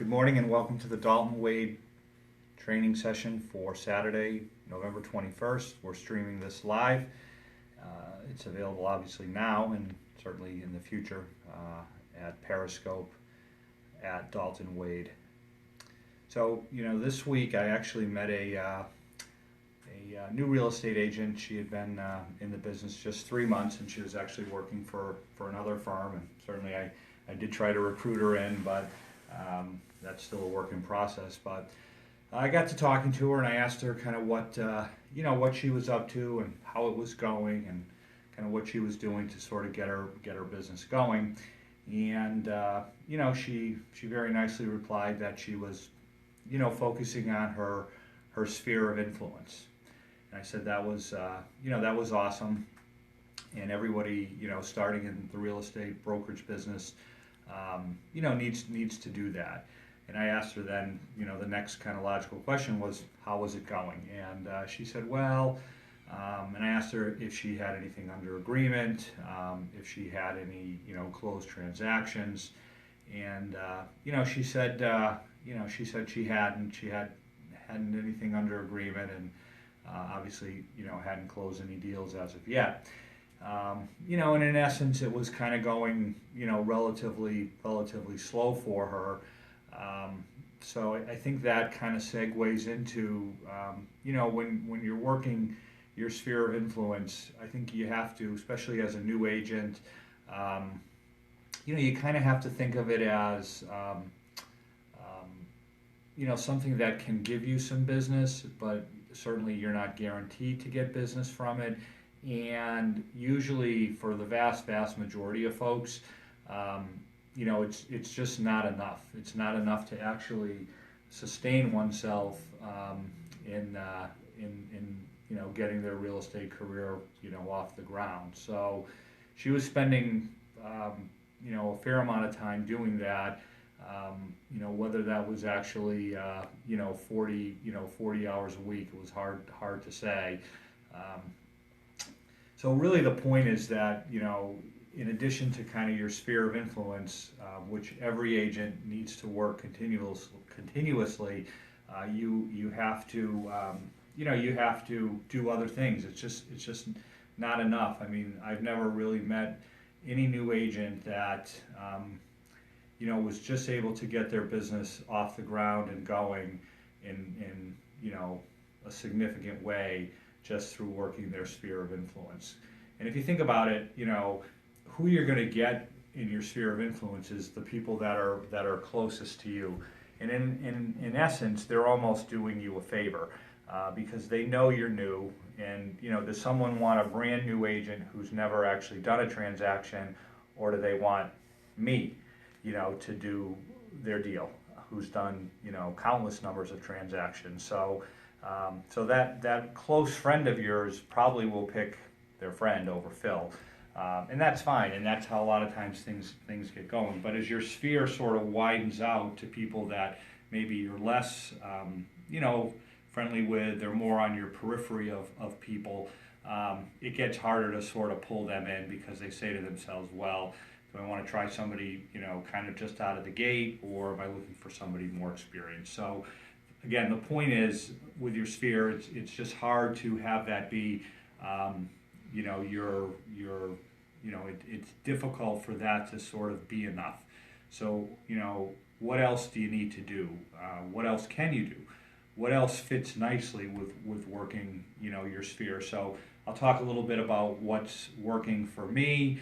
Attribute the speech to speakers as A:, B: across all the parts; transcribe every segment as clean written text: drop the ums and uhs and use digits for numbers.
A: Good morning and welcome to the Dalton Wade training session for Saturday, November 21st. We're streaming this live. It's available obviously now and certainly in the future at Periscope at Dalton Wade. So, this week I actually met a new real estate agent. She had been in the business just 3 months, and she was actually working for another firm. And certainly I did try to recruit her in, but that's still a work in process. But I got to talking to her, and I asked her kind of what she was up to and how it was going, and kind of what she was doing to sort of get her business going. And she very nicely replied that she was focusing on her sphere of influence. And I said that was awesome. And everybody starting in the real estate brokerage business needs to do that. And I asked her then, the next kind of logical question was, how was it going? And she said, well, and I asked her if she had anything under agreement, if she had any, closed transactions. And, she said she hadn't anything under agreement, and obviously, hadn't closed any deals as of yet. And in essence, it was kind of going, relatively slow for her. So I think that kind of segues into, when you're working your sphere of influence, I think you have to, especially as a new agent, you kind of have to think of it as, something that can give you some business, but certainly you're not guaranteed to get business from it. And usually for the vast majority of folks, it's just not enough. It's not enough to actually sustain oneself in getting their real estate career off the ground. So she was spending a fair amount of time doing that. Whether that was actually 40 hours a week, it was hard to say. So really the point is that, in addition to kind of your sphere of influence, which every agent needs to work continuously, you have to do other things. It's just not enough. I mean, I've never really met any new agent that was just able to get their business off the ground and going in a significant way just through working their sphere of influence. And if you think about it, who you're going to get in your sphere of influence is the people that are closest to you. And in essence, they're almost doing you a favor because they know you're new. And does someone want a brand new agent who's never actually done a transaction, or do they want me, to do their deal, who's done countless numbers of transactions? So that close friend of yours probably will pick their friend over Phil, and that's fine, and that's how a lot of times things get going. But as your sphere sort of widens out to people that maybe you're less friendly with, they're more on your periphery of people, it gets harder to sort of pull them in because they say to themselves, well, do I want to try somebody kind of just out of the gate, or am I looking for somebody more experienced? So again, the point is, with your sphere, it's just hard to have that be, it's difficult for that to sort of be enough. So, what else do you need to do? What else can you do? What else fits nicely with working, your sphere? So I'll talk a little bit about what's working for me,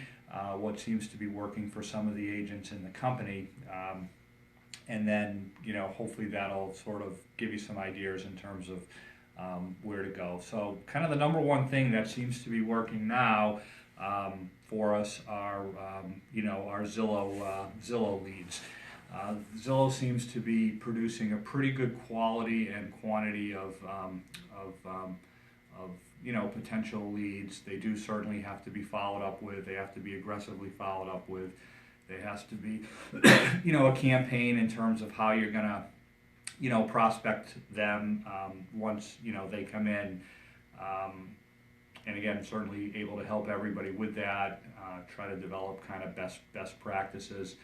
A: what seems to be working for some of the agents in the company. And then, hopefully that'll sort of give you some ideas in terms of where to go. So kind of the number one thing that seems to be working now for us are, our Zillow leads. Zillow seems to be producing a pretty good quality and quantity of potential leads. They do certainly have to be followed up with. They have to be aggressively followed up with. There has to be, a campaign in terms of how you're gonna, prospect them once they come in. And again, certainly able to help everybody with that. Try to develop kind of best practices.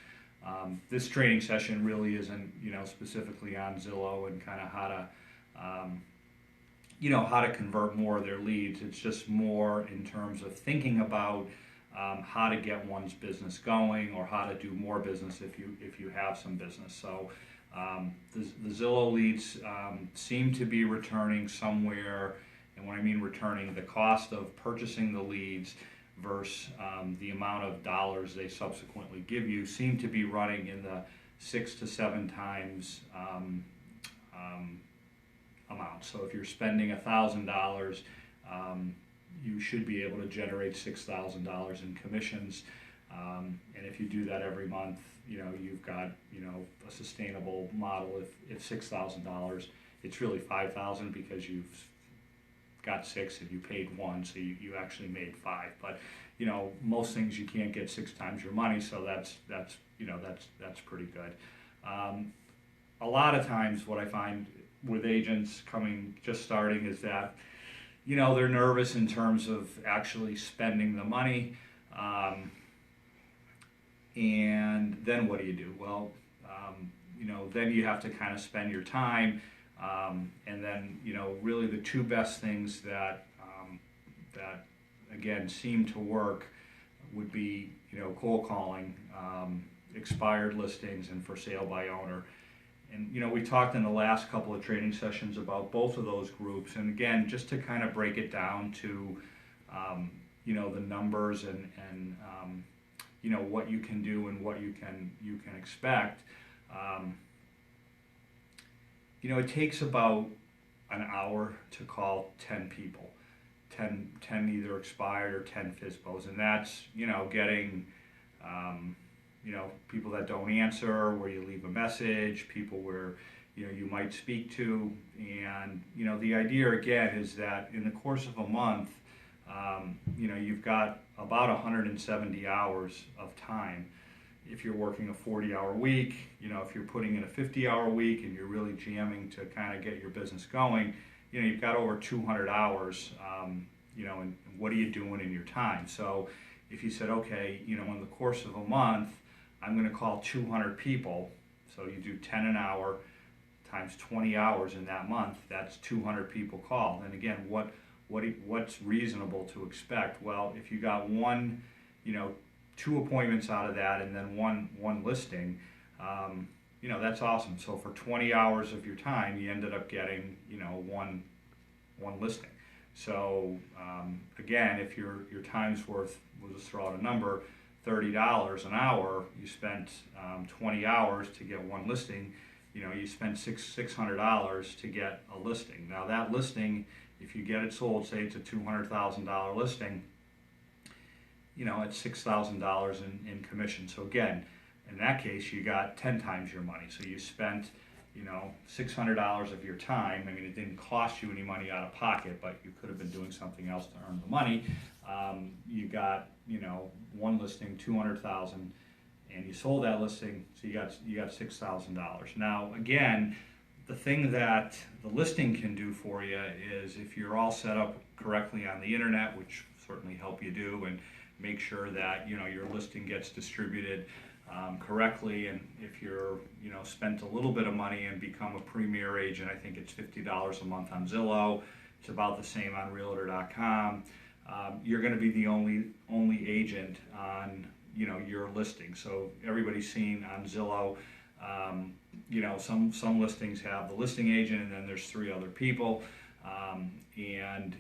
A: This training session really isn't, specifically on Zillow and kind of how to, how to convert more of their leads. It's just more in terms of thinking about how to get one's business going, or how to do more business if you have some business. So the Zillow leads seem to be returning somewhere, and when I mean returning, the cost of purchasing the leads versus the amount of dollars they subsequently give you seem to be running in the 6 to 7 times amount. So if you're spending $1,000, you should be able to generate $6,000 in commissions, and if you do that every month, you've got a sustainable model. If $6,000, it's really $5,000 because you've got 6 and you paid 1, so you actually made 5. But most things you can't get 6 times your money, so that's pretty good. A lot of times, what I find with agents just starting is that they're nervous in terms of actually spending the money, and then what do you do? Well, then you have to kind of spend your time, and then really the two best things that again seem to work would be cold calling, expired listings, and for sale by owner. And we talked in the last couple of training sessions about both of those groups, and again, just to kind of break it down to the numbers and what you can do and what you can expect. It takes about an hour to call 10 people, 10 either expired or 10 FISBOs, and that's getting people that don't answer, where you leave a message, people where you might speak to, and the idea again is that in the course of a month, you've got about 170 hours of time. If you're working a 40-hour week, if you're putting in a 50-hour week and you're really jamming to kind of get your business going, you've got over 200 hours, and what are you doing in your time? So if you said, okay, in the course of a month, I'm going to call 200 people, so you do 10 an hour times 20 hours in that month, that's 200 people called. And again, what's reasonable to expect? Well, if you got 2 appointments out of that and then one listing, that's awesome. So for 20 hours of your time, you ended up getting one listing. So again, if your time's worth, we'll just throw out a number, $30 an hour, you spent 20 hours to get one listing, you spent $600 to get a listing. Now that listing, if you get it sold, say it's a $200,000 listing, it's $6,000 in commission. So again, in that case, you got 10 times your money. So you spent, $600 of your time. I mean, it didn't cost you any money out of pocket, but you could have been doing something else to earn the money. You got, one listing, $200,000, and you sold that listing, so you got $6,000. Now, again, the thing that the listing can do for you is if you're all set up correctly on the internet, which certainly help you do, and make sure that your listing gets distributed correctly, and if you're spent a little bit of money and become a premier agent, I think it's $50 a month on Zillow. It's about the same on Realtor.com. You're going to be the only agent on your listing. So everybody's seen on Zillow. Some listings have the listing agent, and then there's 3 other people. And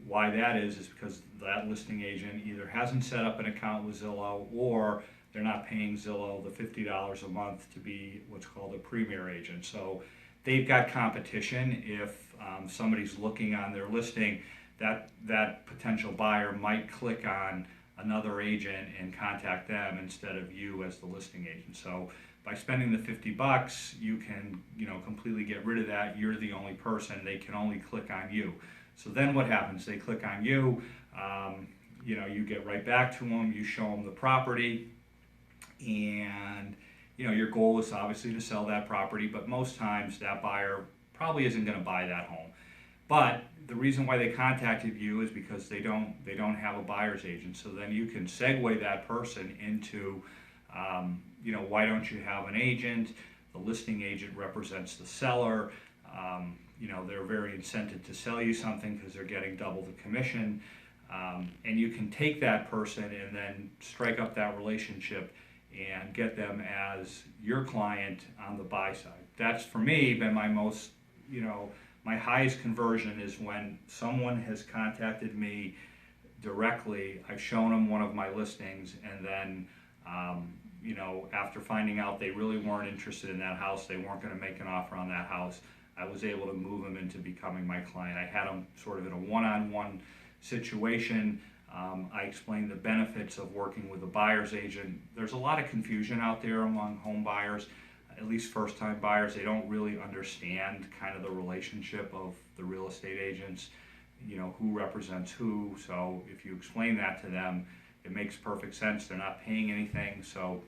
A: why that is because that listing agent either hasn't set up an account with Zillow, or they're not paying Zillow the $50 a month to be what's called a premier agent. So they've got competition. If somebody's looking on their listing, that potential buyer might click on another agent and contact them instead of you as the listing agent. So by spending the $50, you can completely get rid of that. You're the only person. They can only click on you. So then what happens? They click on you. You get right back to them. You show them the property, and your goal is obviously to sell that property. But most times that buyer probably isn't going to buy that home. But the reason why they contacted you is because they don't have a buyer's agent. So then you can segue that person into Why don't you have an agent? The listing agent represents the seller. They're very incented to sell you something because they're getting double the commission. And you can take that person and then strike up that relationship and get them as your client on the buy side. That's, for me, been my most, my highest conversion is when someone has contacted me directly. I've shown them one of my listings, and then, after finding out they really weren't interested in that house, they weren't going to make an offer on that house, I was able to move them into becoming my client. I had them sort of in a one-on-one situation. I explained the benefits of working with a buyer's agent. There's a lot of confusion out there among home buyers, at least first-time buyers. They don't really understand kind of the relationship of the real estate agents, who represents who. So if you explain that to them, it makes perfect sense. They're not paying anything. So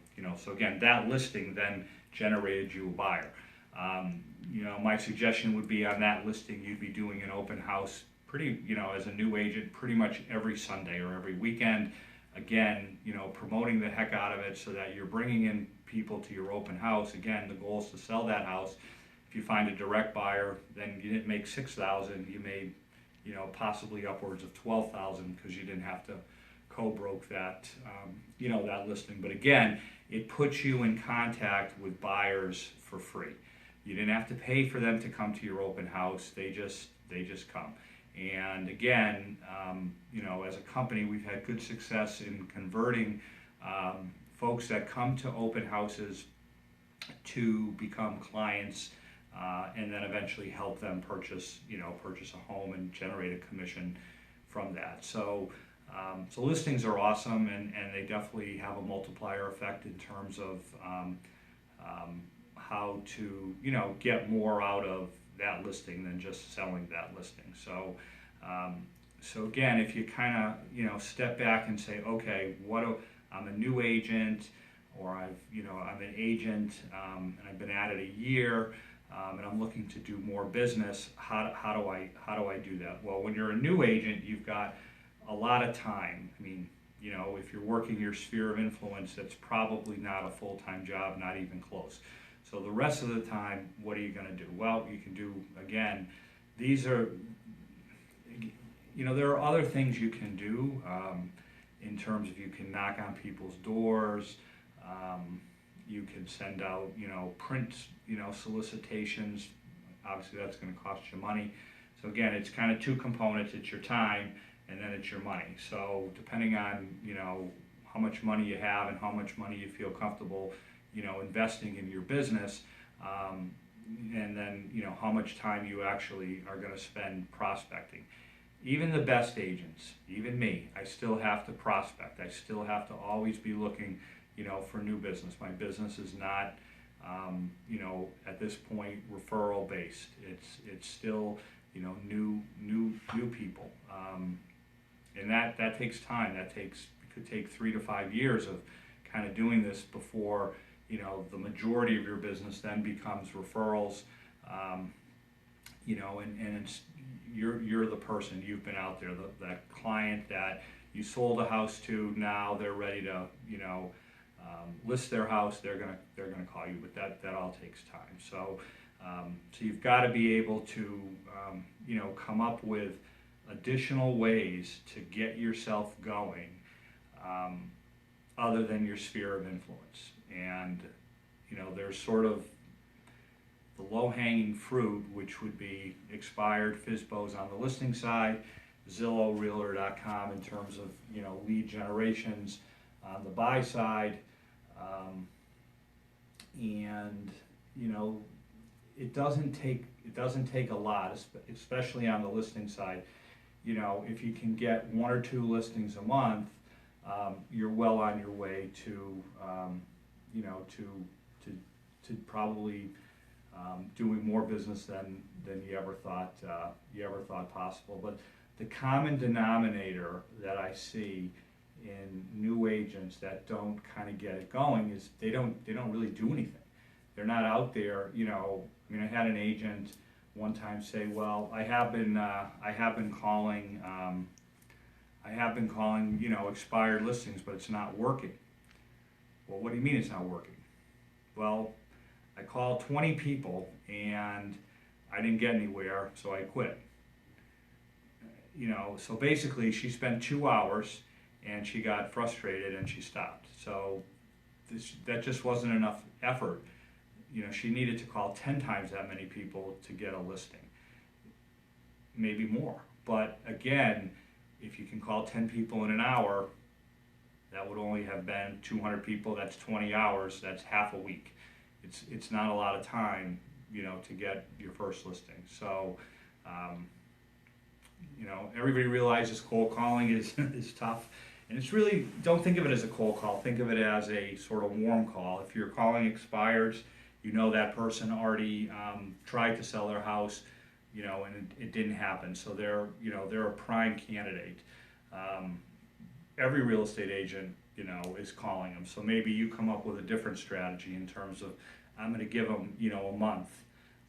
A: again, that listing then generated you a buyer. My suggestion would be on that listing, you'd be doing an open house as a new agent, pretty much every Sunday or every weekend. Again, promoting the heck out of it so that you're bringing in people to your open house. Again, the goal is to sell that house. If you find a direct buyer, then you didn't make $6,000, you made, possibly upwards of $12,000 because you didn't have to co-broke that, that listing. But again, it puts you in contact with buyers for free. You didn't have to pay for them to come to your open house. They just come. And again, as a company, we've had good success in converting folks that come to open houses to become clients, and then eventually help them purchase a home and generate a commission from that. So listings are awesome, and they definitely have a multiplier effect in terms of how to get more out of that listing than just selling that listing. So again, if you kind of step back and say, okay, I'm a new agent, or I'm an agent, and I've been at it a year, and I'm looking to do more business. How do I do that? Well, when you're a new agent, you've got a lot of time. I mean, if you're working your sphere of influence, that's probably not a full-time job, not even close. So the rest of the time, what are you going to do? Well, you can do, again, there are other things you can do in terms of, you can knock on people's doors, you can send out, print, solicitations. Obviously, that's going to cost you money. So again, it's kind of two components. It's your time, and then it's your money. So depending on, how much money you have and how much money you feel comfortable, investing in your business, and then, how much time you actually are going to spend prospecting. Even the best agents, even me, I still have to prospect. I still have to always be looking, for new business. My business is not, at this point, referral based. It's still, new people, and that takes time. It could take 3 to 5 years of kind of doing this before, the majority of your business then becomes referrals, and it's, you're the person, you've been out there, that client that you sold a house to, now they're ready to, list their house, they're gonna call you, but that all takes time. So you've got to be able to, come up with additional ways to get yourself going, other than your sphere of influence. And, there's sort of the low-hanging fruit, which would be expired FSBOs on the listing side, Zillow, Realtor.com in terms of, lead generations on the buy side, and, it doesn't take a lot, especially on the listing side. If you can get 1 or 2 listings a month, you're well on your way to, to probably doing more business than you ever thought possible. But the common denominator that I see in new agents that don't kind of get it going is they don't really do anything. They're not out there. I had an agent one time say, "Well, I have been calling, expired listings, but it's not working." Well, what do you mean it's not working? Well, I called 20 people and I didn't get anywhere, so I quit. So basically she spent 2 hours and she got frustrated and she stopped. So that just wasn't enough effort. She needed to call 10 times that many people to get a listing, maybe more. But again, if you can call 10 people in an hour, that would only have been 200 people. That's 20 hours. That's half a week. It's not a lot of time, to get your first listing. So, everybody realizes cold calling is tough. And it's really, don't think of it as a cold call. Think of it as a sort of warm call. If you're calling expires, that person already tried to sell their house, and it didn't happen. So they're a prime candidate. Every real estate agent, is calling them. So maybe you come up with a different strategy in terms of, I'm going to give them, a month,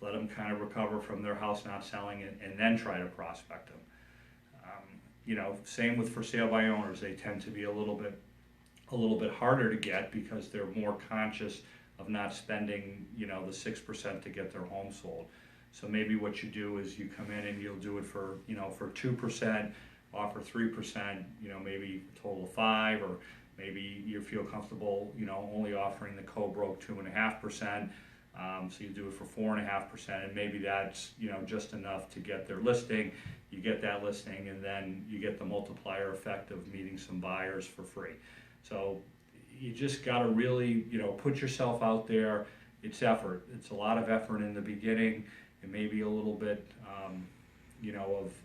A: let them kind of recover from their house not selling it, and then try to prospect them. Same with for sale by owners. They tend to be a little bit harder to get because they're more conscious of not spending, the 6% to get their home sold. So maybe what you do is you come in and you'll do it for, for 2%, offer 3%, maybe a total of 5%, or maybe you feel comfortable, only offering the co-broke 2.5%. So you do it for 4.5%, and maybe that's just enough to get their listing. You get that listing, and then you get the multiplier effect of meeting some buyers for free. So you just got to really put yourself out there. It's effort. It's a lot of effort in the beginning, and maybe a little bit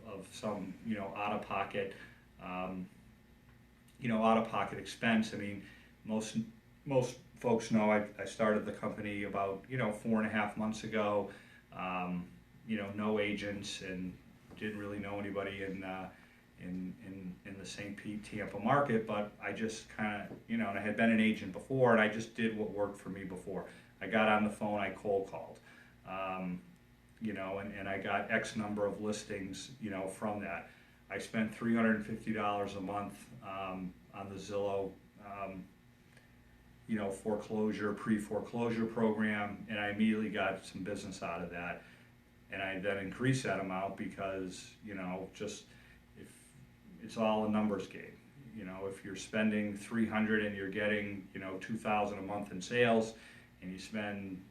A: of some out of pocket expense. I mean, most folks know I started the company about 4.5 months ago. No agents, and didn't really know anybody in the St. Pete, Tampa market. But I just kind of and I had been an agent before, and I just did what worked for me before. I got on the phone, I cold called, and I got X number of listings, from that. I spent $350 a month on the Zillow foreclosure, pre-foreclosure program, and I immediately got some business out of that. And I then increased that amount because, just if it's all a numbers game. If you're spending $300 and you're getting, $2,000 a month in sales, and you spend,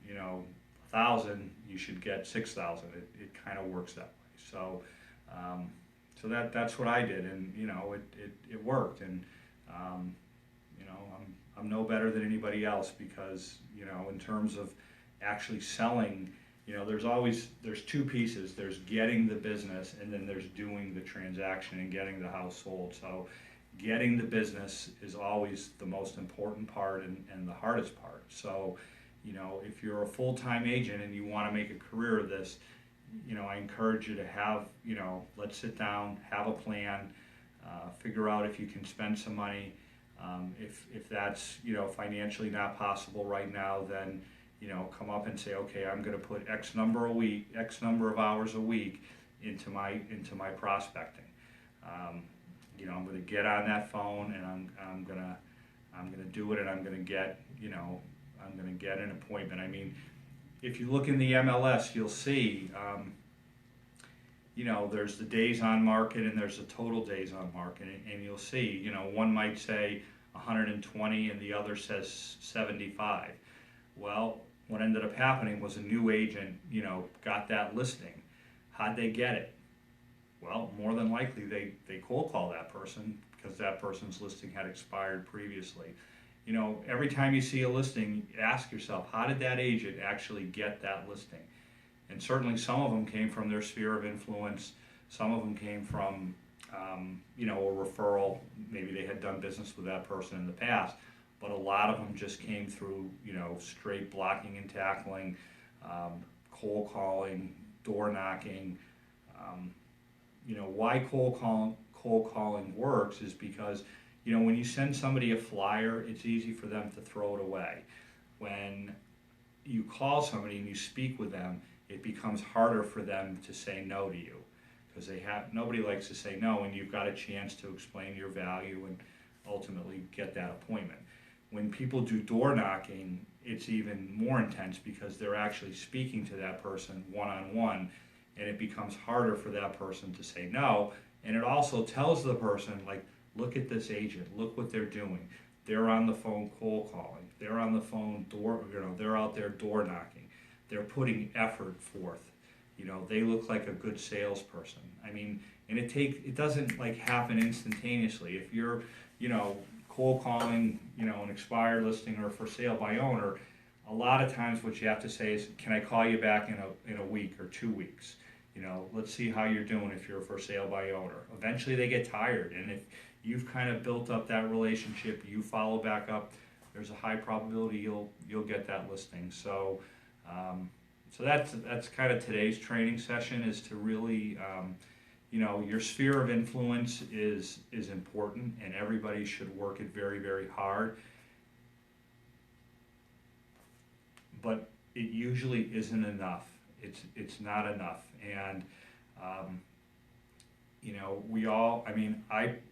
A: $1,000, you should get $6,000. It kind of works that way. So, that's what I did, and it worked. And I'm no better than anybody else because in terms of actually selling, there's two pieces. There's getting the business, and then there's doing the transaction and getting the house sold. So getting the business is always the most important part and the hardest part. So if you're a full-time agent and you want to make a career of this, I encourage you to have, let's sit down, have a plan, figure out if you can spend some money. If that's financially not possible right now, then come up and say, okay, I'm going to put X number of hours a week into my prospecting. I'm going to get on that phone, and I'm going to do it, and I'm going to get an appointment. I mean, if you look in the MLS, you'll see there's the days on market and there's the total days on market, and you'll see one might say 120 and the other says 75. Well, what ended up happening was a new agent got that listing. How'd they get it? Well, more than likely they cold call that person because that person's listing had expired previously. Every time you see a listing, ask yourself, how did that agent actually get that listing? And certainly some of them came from their sphere of influence. Some of them came from, a referral. Maybe they had done business with that person in the past. But a lot of them just came through, straight blocking and tackling, cold calling, door knocking. Why cold calling works is because, when you send somebody a flyer, it's easy for them to throw it away. When you call somebody and you speak with them, it becomes harder for them to say no to you because nobody likes to say no, and you've got a chance to explain your value and ultimately get that appointment. When people do door knocking, it's even more intense because they're actually speaking to that person one-on-one, and it becomes harder for that person to say no. And it also tells the person, like, look at this agent, look what they're doing. They're on the phone cold calling. They're on the phone they're out there door knocking. They're putting effort forth. They look like a good salesperson. I mean, and it doesn't like happen instantaneously. If you're, cold calling, an expired listing or for sale by owner, a lot of times what you have to say is, can I call you back in a week or 2 weeks? Let's see how you're doing if you're for sale by owner. Eventually they get tired, and if you've kind of built up that relationship, you follow back up, there's a high probability you'll get that listing. So that's kind of today's training session, is to really your sphere of influence is important, and everybody should work it very, very hard. But it usually isn't enough. It's not enough, and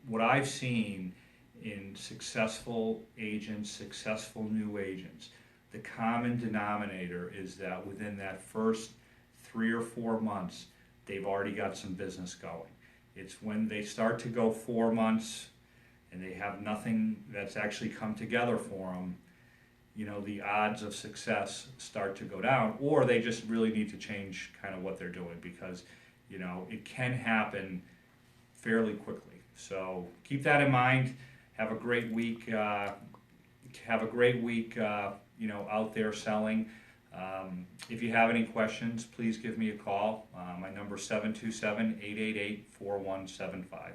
A: what I've seen in successful agents, successful new agents, the common denominator is that within that first 3 or 4 months, they've already got some business going. It's when they start to go 4 months and they have nothing that's actually come together for them, the odds of success start to go down, or they just really need to change kind of what they're doing, because, it can happen fairly quickly. So keep that in mind. Have a great week. Out there selling. If you have any questions, please give me a call. My number is 727-888-4175.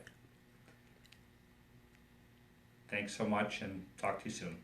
A: Thanks so much, and talk to you soon.